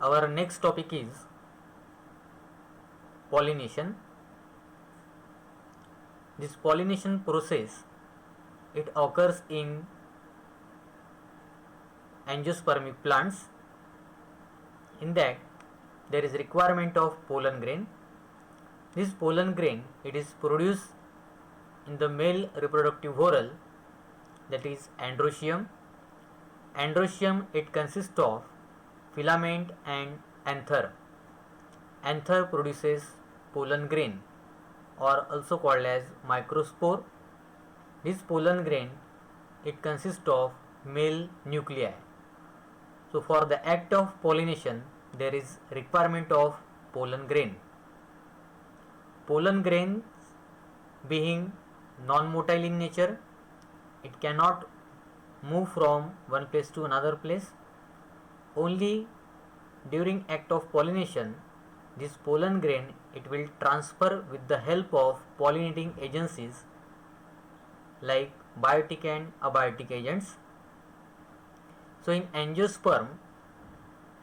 Our next topic is pollination. This pollination process, it occurs in angiospermic plants. In that there is requirement of pollen grain. This pollen grain, it is produced in the male reproductive whorl, that is androecium. Androecium, it consists of filament and anther. Anther produces pollen grain, or also called as microspore. This pollen grain, it consists of male nuclei. So for the act of pollination there is requirement of pollen grain. Pollen grains being non-motile in nature, it cannot move from one place to another place. Only during act of pollination this pollen grain, it will transfer with the help of pollinating agencies like biotic and abiotic agents. So in angiosperm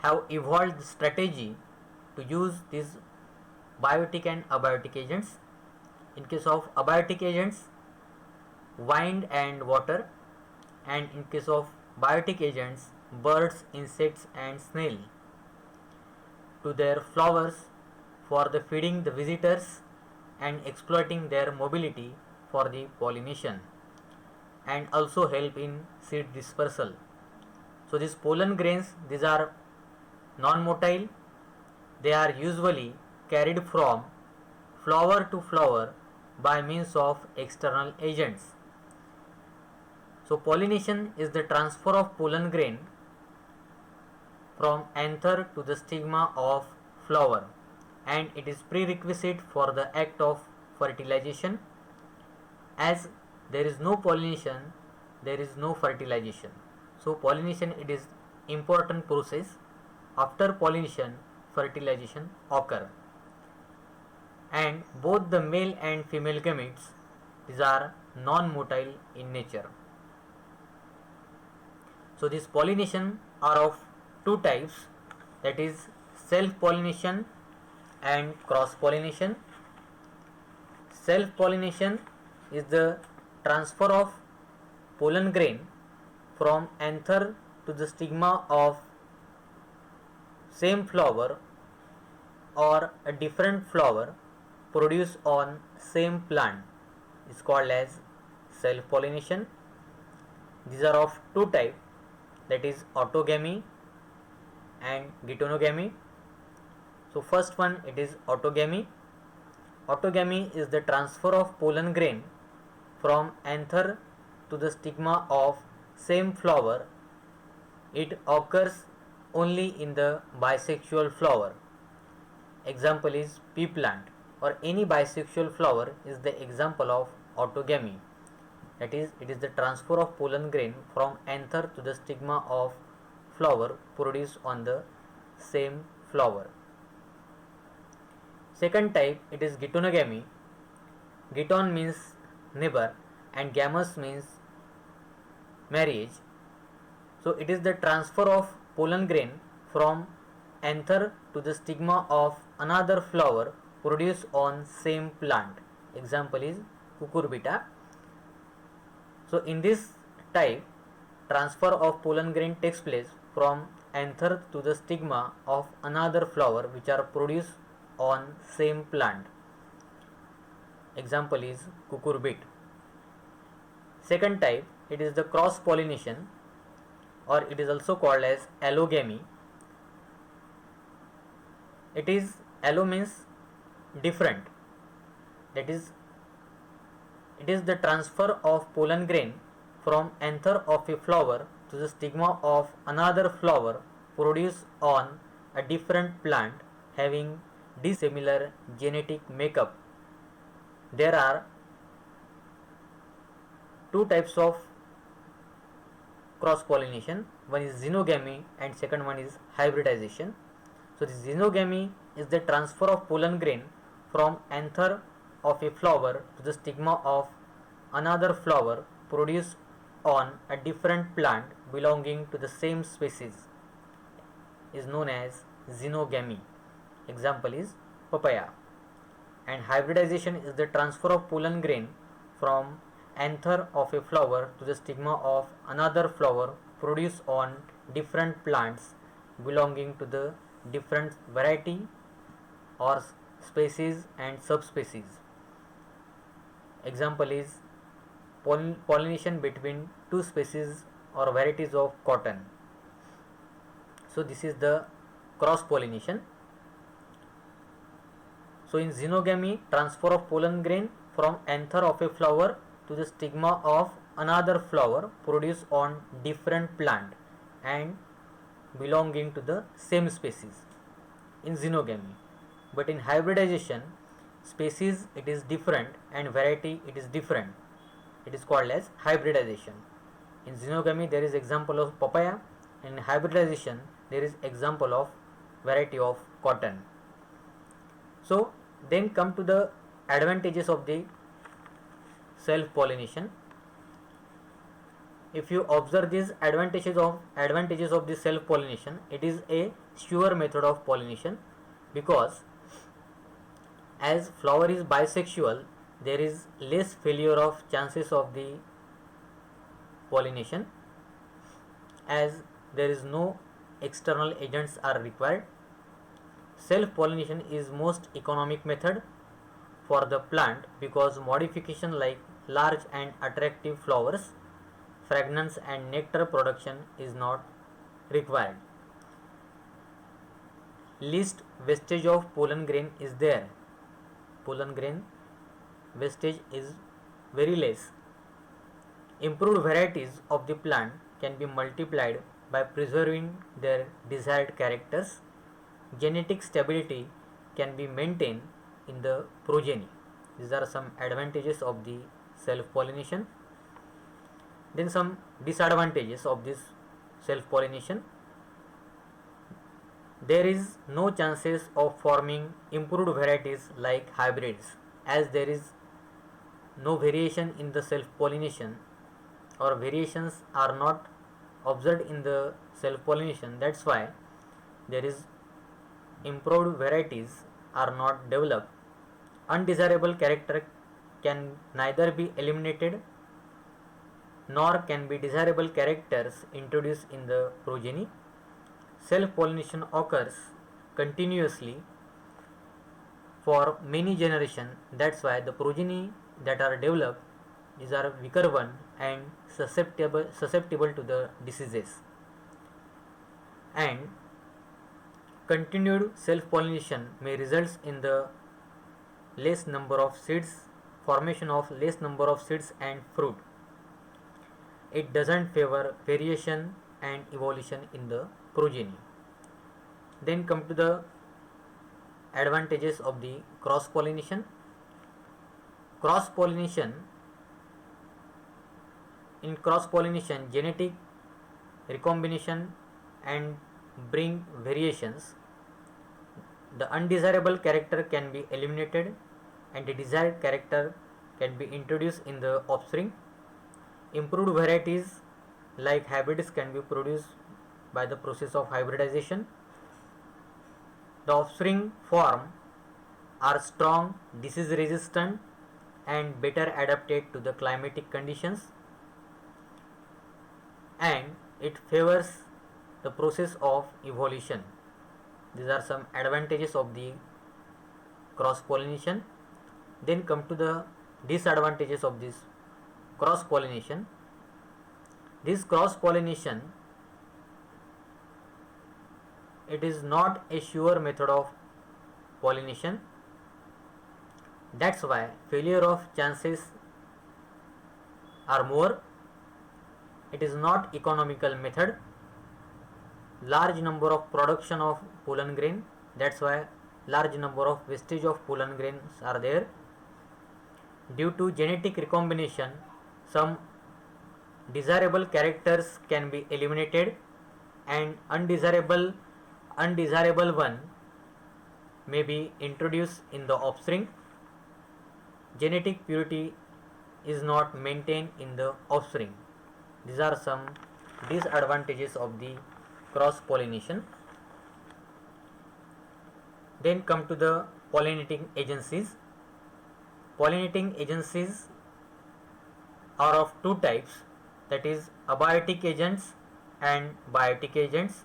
have evolved the strategy to use these biotic and abiotic agents. In case of abiotic agents, wind and water, and in case of biotic agents, birds, insects and snail, to their flowers for the feeding the visitors and exploiting their mobility for the pollination, and also help in seed dispersal. So these pollen grains, these are non-motile. They are usually carried from flower to flower by means of external agents. So pollination is the transfer of pollen grain from anther to the stigma of flower, and it is prerequisite for the act of fertilization. As there is no pollination, there is no fertilization. So pollination, it is important process. After pollination, fertilization occur, and both the male and female gametes, these are non-motile in nature. So these pollination are of two types, that is self-pollination and cross-pollination. Self-pollination is the transfer of pollen grain from anther to the stigma of same flower or a different flower produced on same plant is called as self-pollination. These are of two types, that is autogamy and geitonogamy. So first one, it is autogamy. Autogamy is the transfer of pollen grain from anther to the stigma of same flower. It occurs only in the bisexual flower. Example is pea plant, or any bisexual flower is the example of autogamy. That is, it is the transfer of pollen grain from anther to the stigma of flower produced on the same flower. Second type, it is geitonogamy. Geiton means neighbor and gamos means marriage. So it is the transfer of pollen grain from anther to the stigma of another flower produced on same plant. Example is cucurbita. So in this type, transfer of pollen grain takes place from anther to the stigma of another flower which are produced on same plant. Example is cucurbit. Second type, it is the cross pollination, or it is also called as allogamy. It is, allo means different, that is, it is the transfer of pollen grain from anther of a flower to the stigma of another flower produced on a different plant having dissimilar genetic makeup. There are two types of cross pollination. One is xenogamy and second one is hybridization. So the xenogamy is the transfer of pollen grain from anther of a flower to the stigma of another flower produced on a different plant belonging to the same species, is known as xenogamy. Example is papaya. And hybridization is the transfer of pollen grain from anther of a flower to the stigma of another flower produced on different plants belonging to the different variety or species and subspecies. Example is pollination between two species or varieties of cotton. So this is the cross pollination. So in xenogamy, transfer of pollen grain from anther of a flower to the stigma of another flower produced on different plant and belonging to the same species in xenogamy. But in hybridization, species it is different and variety it is different. It is called as hybridization. In xenogamy there is example of papaya, and in hybridization there is example of variety of cotton. So then come to the advantages of the self pollination. If you observe these advantages of the self pollination, it is a sure method of pollination, because as flower is bisexual, there is less failure of chances of the pollination, as there is no external agents are required. Self pollination is most economic method for the plant, because modification like large and attractive flowers, fragrance and nectar production is not required. Least wastage of pollen grain is there. Pollen grain wastage is very less. Improved varieties of the plant can be multiplied by preserving their desired characters. Genetic stability can be maintained in the progeny. These are some advantages of the self-pollination. Then some disadvantages of this self-pollination. There is no chances of forming improved varieties like hybrids, as there is no variation in the self-pollination, or variations are not observed in the self-pollination. That's why there is improved varieties are not developed. Undesirable character can neither be eliminated nor can be desirable characters introduced in the progeny. Self-pollination occurs continuously for many generations. That's why the progeny that are developed, these are weaker one and susceptible to the diseases. And continued self-pollination may result in the less number of seeds, formation of less number of seeds and fruit. It doesn't favor variation and evolution in the progeny. Then come to the advantages of the cross pollination. Cross pollination, in cross pollination, genetic recombination and bring variations. The undesirable character can be eliminated and the desired character can be introduced in the offspring. Improved varieties like hybrids can be produced by the process of hybridization. The offspring form are strong, disease resistant and better adapted to the climatic conditions, and it favors the process of evolution. These are some advantages of the cross pollination. Then come to the disadvantages of this cross pollination. This cross pollination, it is not a sure method of pollination. That's why failure of chances are more. It is not economical method. Large number of production of pollen grain, that's why large number of wastage of pollen grains are there. Due to genetic recombination, some desirable characters can be eliminated and undesirable one may be introduced in the offspring. Genetic purity is not maintained in the offspring. These are some disadvantages of the cross pollination. Then come to the pollinating agencies. Pollinating agencies are of two types, that is abiotic agents and biotic agents.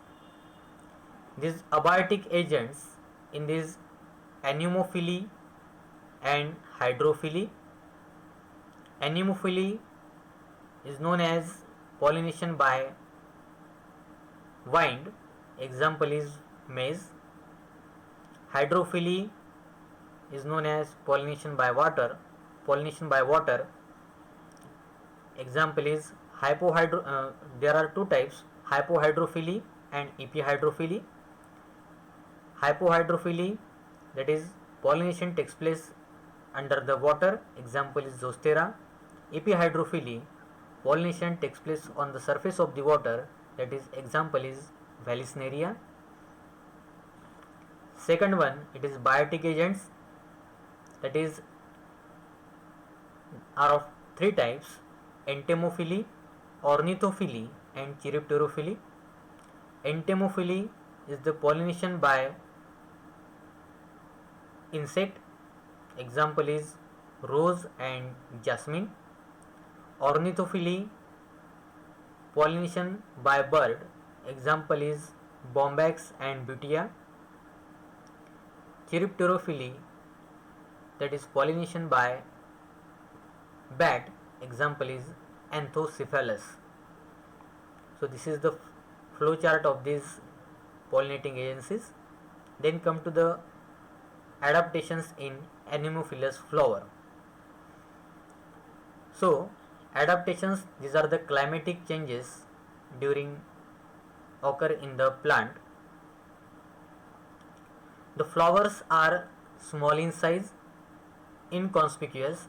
These abiotic agents in this anemophily and hydrophily. Anemophily is known as pollination by wind, example is maize. Hydrophily is known as pollination by water, example is there are two types, hypohydrophily and epihydrophily. Hypohydrophily, that is pollination takes place under the water, example is Zostera. Epihydrophily, pollination takes place on the surface of the water, that is example is Vallisneria. Second one, it is biotic agents, that is are of three types, entomophily, ornithophily and chiropterophily. Entomophily is the pollination by insect, example is rose and jasmine. Ornithophily, pollination by bird, example is bombax and butea. Chiropterophily, that is pollination by bat, example is Anthocephalus. So this is the flow chart of these pollinating agencies. Then come to the adaptations in anemophilous flower. So adaptations, these are the climatic changes occur in the plant. The flowers are small in size, inconspicuous,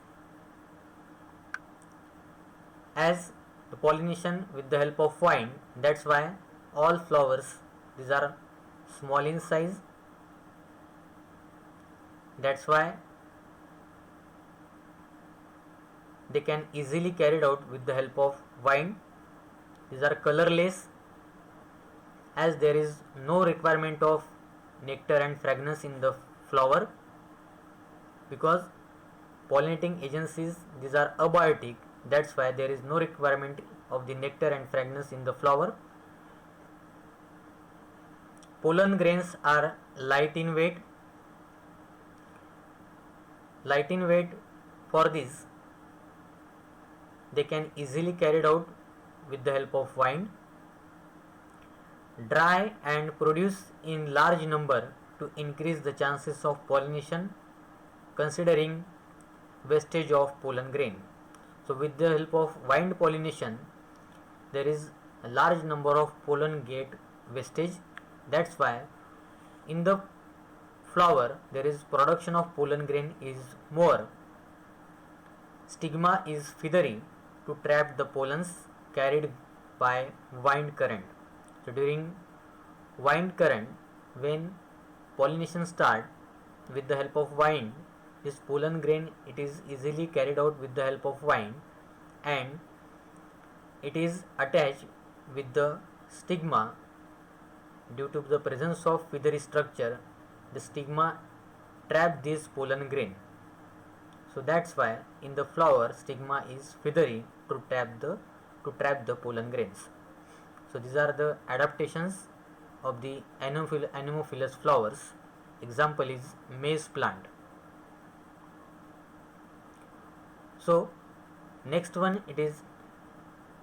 as the pollination with the help of wind, that's why all flowers, these are small in size, that's why they can easily carried out with the help of wind. These are colorless, as there is no requirement of nectar and fragrance in the flower, because pollinating agencies, these are abiotic, that's why there is no requirement of the nectar and fragrance in the flower. Pollen grains are light in weight. For this, they can easily carried out with the help of wind. Dry and produce in large number to increase the chances of pollination, considering wastage of pollen grain. So with the help of wind pollination, there is a large number of pollen gate wastage, that's why in the flower there is production of pollen grain is more. Stigma is feathery to trap the pollens carried by wind current. So during wind current, when pollination start with the help of wind, this pollen grain, it is easily carried out with the help of wind, and it is attached with the stigma. Due to the presence of feathery structure, the stigma trap this pollen grain. So that's why in the flower stigma is feathery to trap the pollen grains. So these are the adaptations of the anemophilous flowers. Example is maize plant. So next one, it is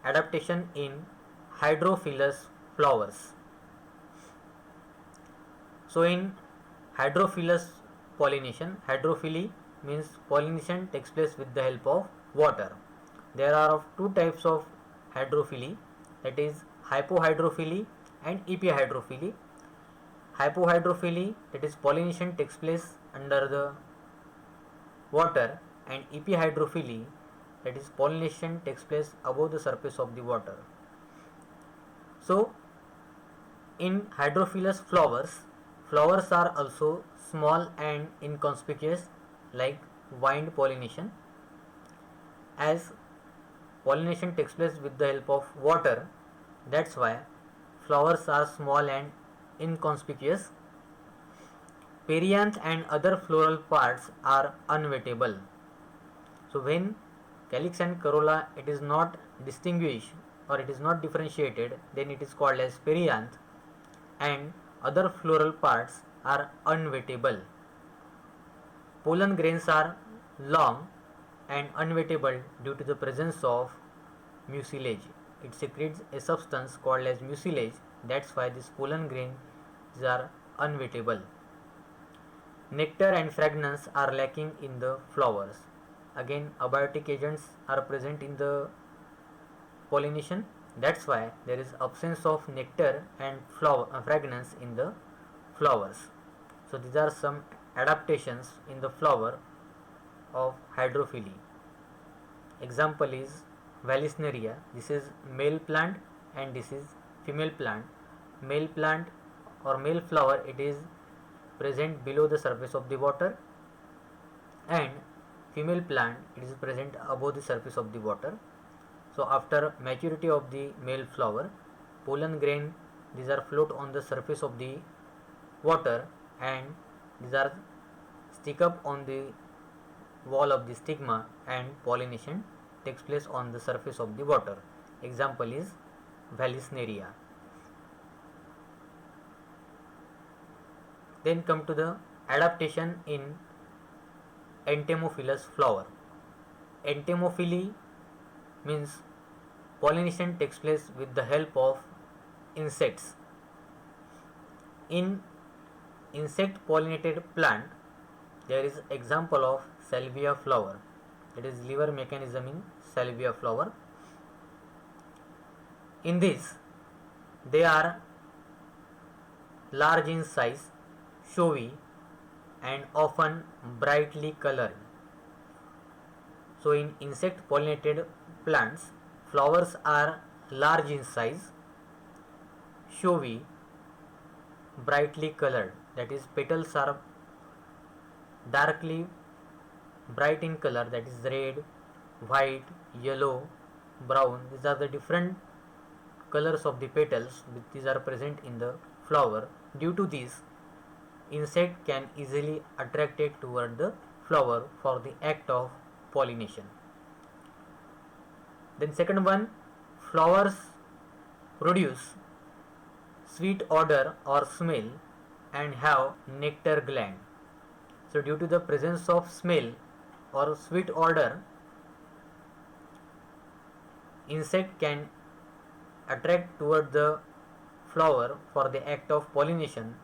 adaptation in hydrophilous flowers. So in hydrophilous pollination, hydrophily means pollination takes place with the help of water. There are of two types of hydrophily, that is hypohydrophily and epihydrophily. Hypohydrophily, that is pollination takes place under the water, and epihydrophily, that is pollination takes place above the surface of the water. So in hydrophilous flowers are also small and inconspicuous like wind pollination. As pollination takes place with the help of water, that's why flowers are small and inconspicuous. Perianth and other floral parts are unwettable. So when calyx and corolla it is not distinguished or it is not differentiated, then it is called as perianth, and other floral parts are unwettable. Pollen grains are long and unwettable due to the presence of mucilage. It secretes a substance called as mucilage. That's why these pollen grains are unwettable. Nectar and fragrance are lacking in the flowers. Again, abiotic agents are present in the pollination. That's why there is absence of nectar and fragrance in the flowers. So these are some adaptations in the flower of hydrophily. Example is Vallisneria. This is male plant and this is female plant. Male plant or male flower, it is present below the surface of the water, and female plant, it is present above the surface of the water. So after maturity of the male flower, pollen grain, these are float on the surface of the water, and these are stick up on the wall of the stigma, and pollination takes place on the surface of the water. Example is Vallisneria. Then come to the adaptation in entomophilous flower. Entomophily means pollination takes place with the help of insects. In insect pollinated plant, there is example of salvia flower. It is liver mechanism in salvia flower. In this, they are large in size, showy, and often brightly colored. So in insect pollinated plants, flowers are large in size, showy, brightly colored, that is petals are darkly bright in color, that is red, white, yellow, brown. These are the different colors of the petals. These are present in the flower. Due to this, insect can easily attract it toward the flower for the act of pollination. Then second one, flowers produce sweet odor or smell and have nectar gland. So due to the presence of smell or sweet odor, insect can attract toward the flower for the act of pollination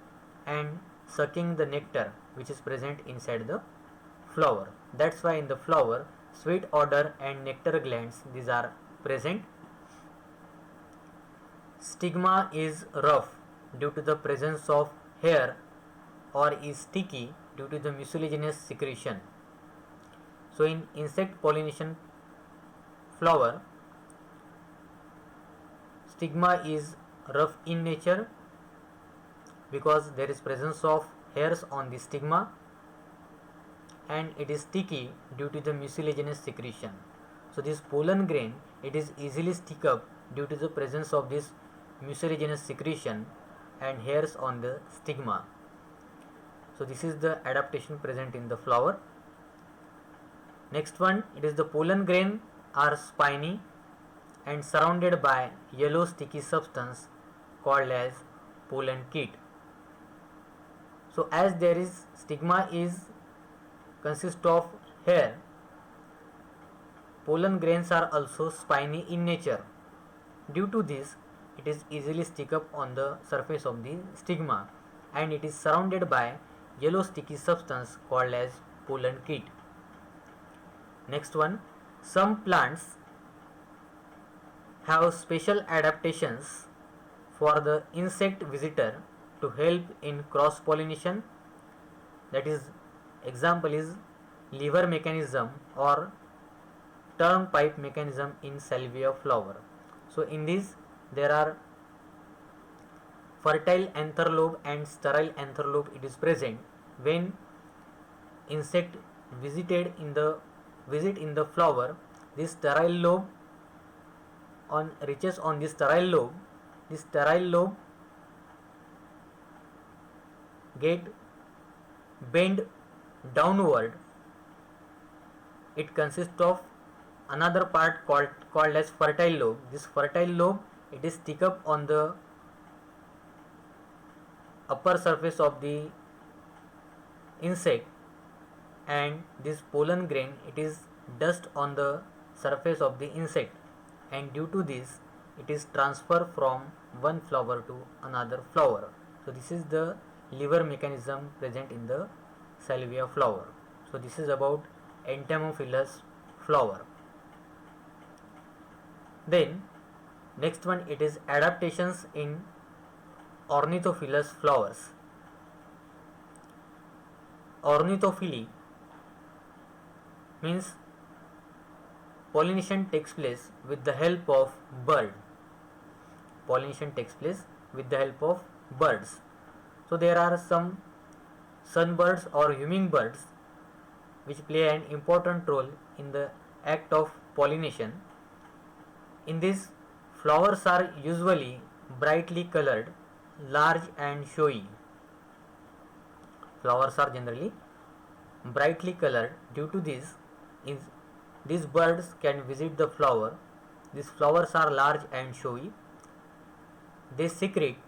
and sucking the nectar which is present inside the flower. That's why in the flower, sweet odor and nectar glands, these are present. Stigma is rough due to the presence of hair or is sticky due to the mucilaginous secretion. So in insect pollination flower, stigma is rough in nature because there is presence of hairs on the stigma, and it is sticky due to the mucilaginous secretion. So this pollen grain, it is easily stick up due to the presence of this mucilaginous secretion and hairs on the stigma. So this is the adaptation present in the flower. Next one, it is the pollen grain are spiny and surrounded by yellow sticky substance called as pollen kit. So as there is stigma is consist of hair, pollen grains are also spiny in nature. Due to this, it is easily stick up on the surface of the stigma, and it is surrounded by yellow sticky substance called as pollen kit. Next one, some plants have special adaptations for the insect visitor to help in cross pollination. That is, example is lever mechanism or turnpike mechanism in salvia flower. So in this, there are fertile anther lobe and sterile anther lobe, it is present. When insect visit in the flower, this sterile lobe reaches on this sterile lobe. This sterile lobe get bend downward, it consists of another part called as fertile lobe. This fertile lobe, it is stick up on the upper surface of the insect, and this pollen grain, it is dust on the surface of the insect, and due to this it is transferred from one flower to another flower. So this is the lever mechanism present in the salvia flower. So this is about Entamophilus flower. Then next one, it is adaptations in Ornithophilus flowers. Ornithophily means pollination takes place with the help of bird. Pollination takes place with the help of birds. So there are some sunbirds or hummingbirds which play an important role in the act of pollination. In this, flowers are usually brightly colored, large and showy. Flowers are generally brightly colored. Due to this, these birds can visit the flower. These flowers are large and showy. They secrete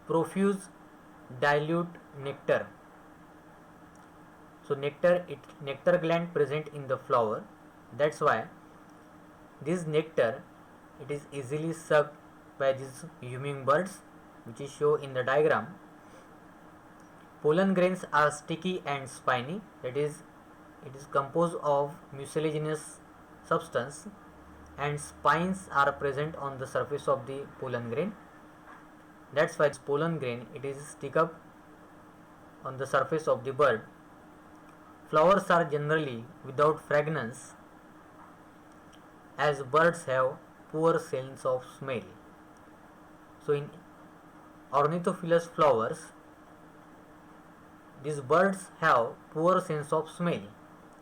profuse dilute nectar. So nectar gland present in the flower. That's why this nectar, it is easily sucked by these hummingbirds, which is shown in the diagram. Pollen grains are sticky and spiny. That is, it is composed of mucilaginous substance, and spines are present on the surface of the pollen grain. That's why this pollen grain, it is stick up on the surface of the bird. Flowers are generally without fragrance, as birds have poor sense of smell. So in Ornithophilus flowers, these birds have poor sense of smell.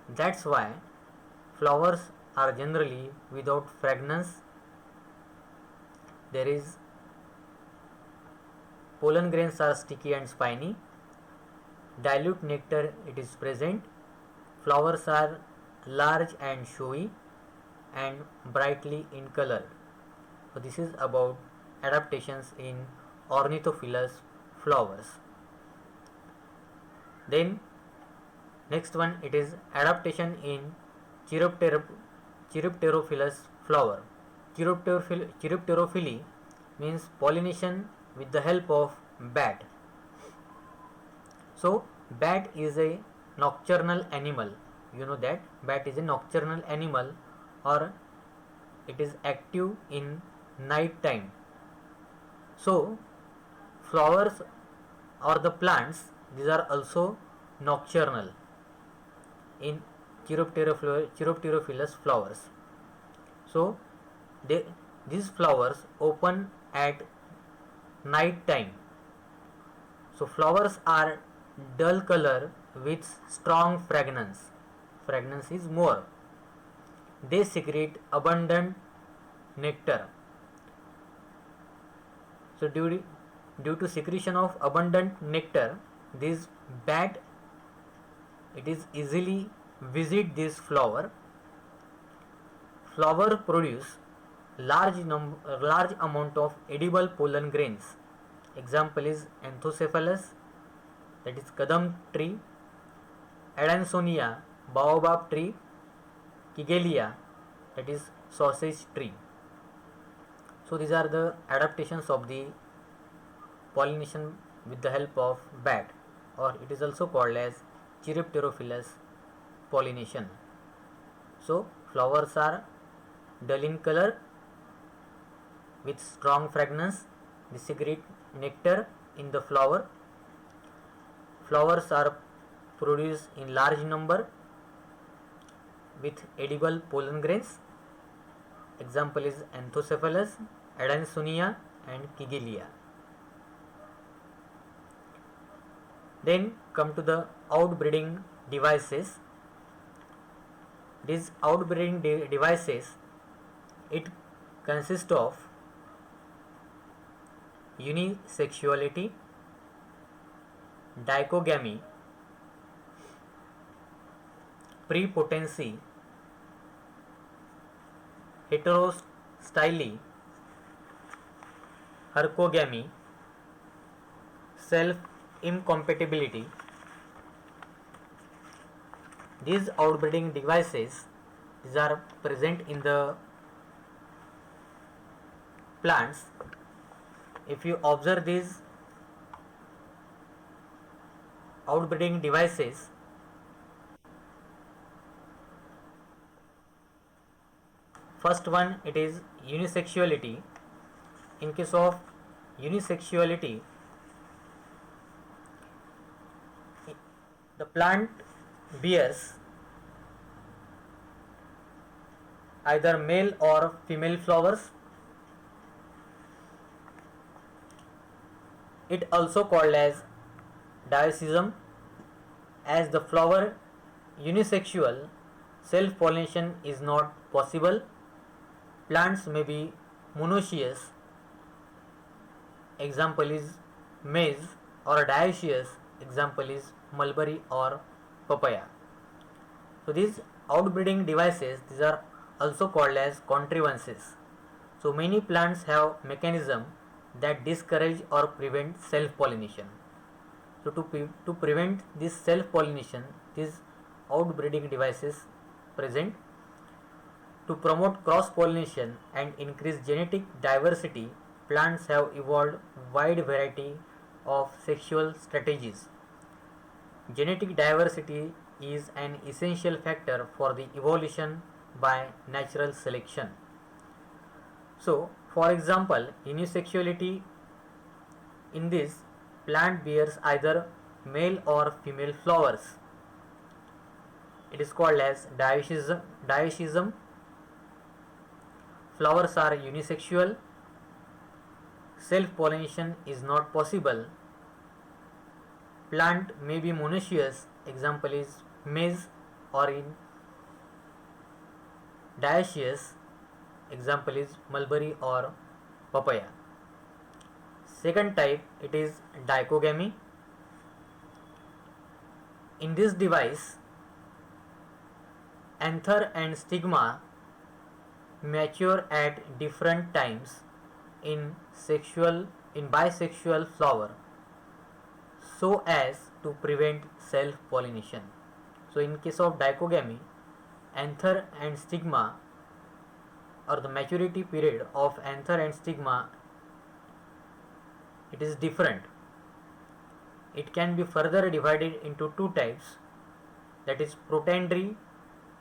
That's why flowers are generally without fragrance. There is pollen grains are sticky and spiny. Dilute nectar, it is present. Flowers are large and showy and brightly in color. So this is about adaptations in Ornithophilus flowers. Then next one, it is adaptation in Chiropterophilus flower. Chiropterophily means pollination with the help of bat. So bat is a nocturnal animal. You know that bat is a nocturnal animal, or it is active in night time. So flowers or the plants, these are also nocturnal in Chiropterophilus flowers. So these flowers open at night time. So flowers are dull color with strong fragrance. Fragrance is more. They secrete abundant nectar. So due to secretion of abundant nectar, this bat, it is easily visit this flower. Flower produce large amount of edible pollen grains. Example is Anthocephalus, that is kadam tree, Adansonia, baobab tree, Kigelia, that is sausage tree. So these are the adaptations of the pollination with the help of bat, or it is also called as Chiropterophilus pollination. So flowers are dull in color with strong fragrance. They secrete nectar in the flower. Flowers are produced in large number with edible pollen grains. Example is Anthocephalus, Adansonia and Kigelia. Then come to the outbreeding devices. These outbreeding devices, it consists of unisexuality, dichogamy, prepotency, heterostyly, hercogamy, self-incompatibility. These outbreeding devices, these are present in the plants. If you observe these outbreeding devices, first one, it is unisexuality. In case of unisexuality, the plant bears either male or female flowers. It also called as dioecium. As the flower unisexual, self-pollination is not possible. Plants may be monoecious. Example is maize, or dioecious. Example is mulberry or papaya. So these outbreeding devices, these are also called as contrivances. So many plants have mechanism that discourage or prevent self-pollination. So to prevent this self-pollination, these outbreeding devices present. To promote cross-pollination and increase genetic diversity, plants have evolved wide variety of sexual strategies. Genetic diversity is an essential factor for the evolution by natural selection. So, for example, unisexuality, in this plant bears either male or female flowers. It is called as dioecium. Flowers are unisexual. Self-pollination is not possible. Plant may be monoecious. Example is maize, or in dioecious. Example is mulberry or papaya. Second type, it is dichogamy. In this device, anther and stigma mature at different times in bisexual flower, so as to prevent self-pollination. So in case of dichogamy, anther and stigma, or the maturity period of anther and stigma, it is different. It can be further divided into two types, that is protandry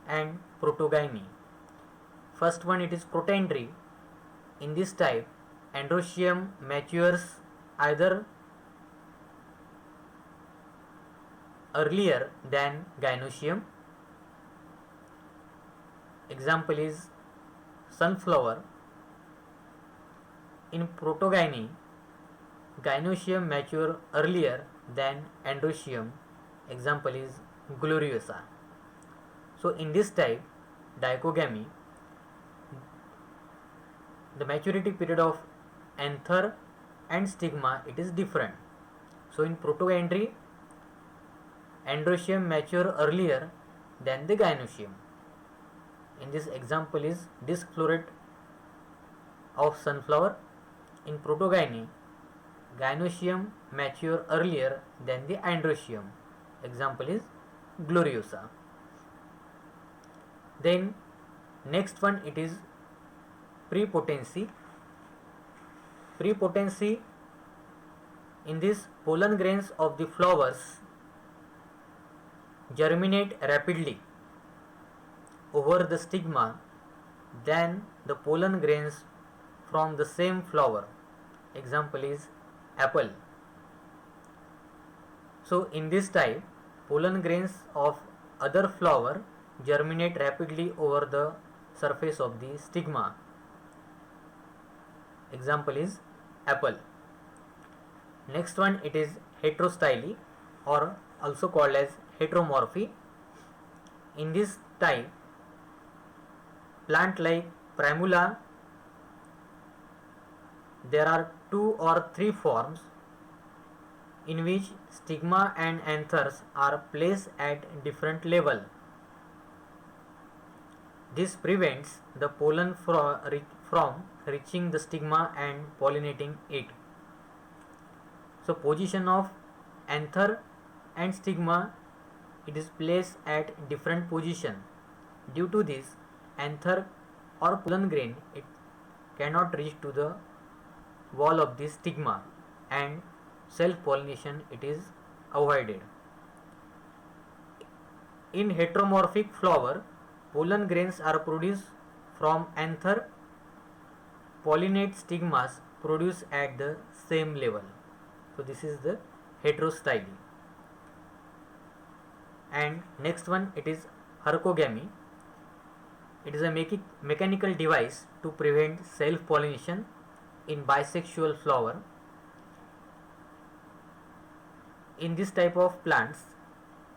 and protogyny. First one, it is protandry. In this type, androecium matures either earlier than gynoecium. Example is sunflower. In protogyny, gynoecium mature earlier than androecium. Example is gloriosa. So in this type, dichogamy, the maturity period of anther and stigma, it is different. So in protandry, androecium mature earlier than the gynoecium. In this example is disc floret of sunflower. In protogyny, gynoecium mature earlier than the androecium. Example is gloriosa. Then next one, it is prepotency. Prepotency, in this pollen grains of the flowers germinate rapidly over the stigma than the pollen grains from the same flower. Example is apple. So in this type, pollen grains of other flower germinate rapidly over the surface of the stigma. Example is apple. Next one, it is heterostyly, or also called as heteromorphy. In this type, plant like primula, there are 2 or 3 forms in which stigma and anthers are placed at different level. This prevents the pollen from reaching the stigma and pollinating it. So position of anther and stigma, it is placed at different position. Due to this, anther or pollen grain, it cannot reach to the wall of the stigma and self pollination it is avoided. In heteromorphic flower, pollen grains are produced from anther. Pollinate stigmas produced at the same level. So this is the heterostyle. And next one, it is hercogamy. It is a mechanical device to prevent self pollination in bisexual flower. In this type of plants,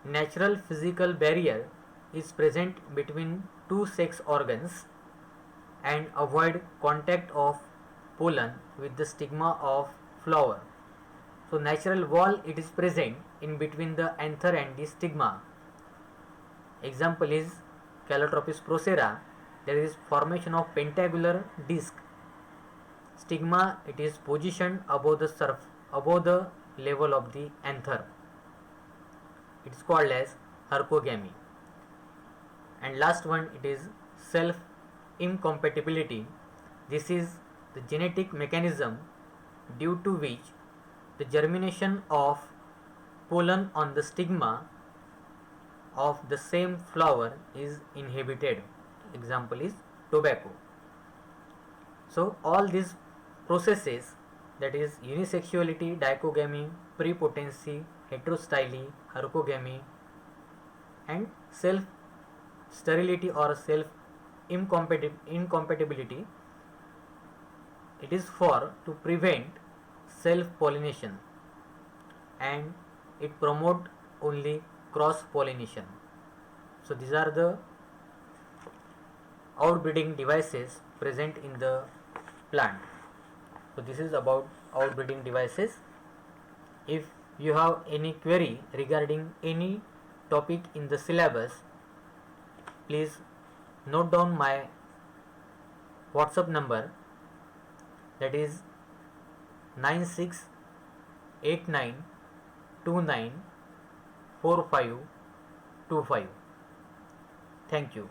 natural physical barrier is present between two sex organs and avoid contact of pollen with the stigma of flower. So natural wall it is present in between the anther and the stigma. Example is Calotropis procera. There is formation of pentagular disc. Stigma it is positioned above the level of the anther. It is called as hercogamy. And last one, it is self incompatibility. This is the genetic mechanism due to which the germination of pollen on the stigma of the same flower is inhibited. Example is tobacco. So all these processes, that is unisexuality, dichogamy, prepotency, heterostyly, hercogamy and self sterility or self incompatibility, it is for to prevent self pollination and it promote only cross pollination. So these are the outbreeding devices present in the plant. So this is about outbreeding devices. If you have any query regarding any topic in the syllabus, please note down my WhatsApp number, that is 9689294525. Thank you.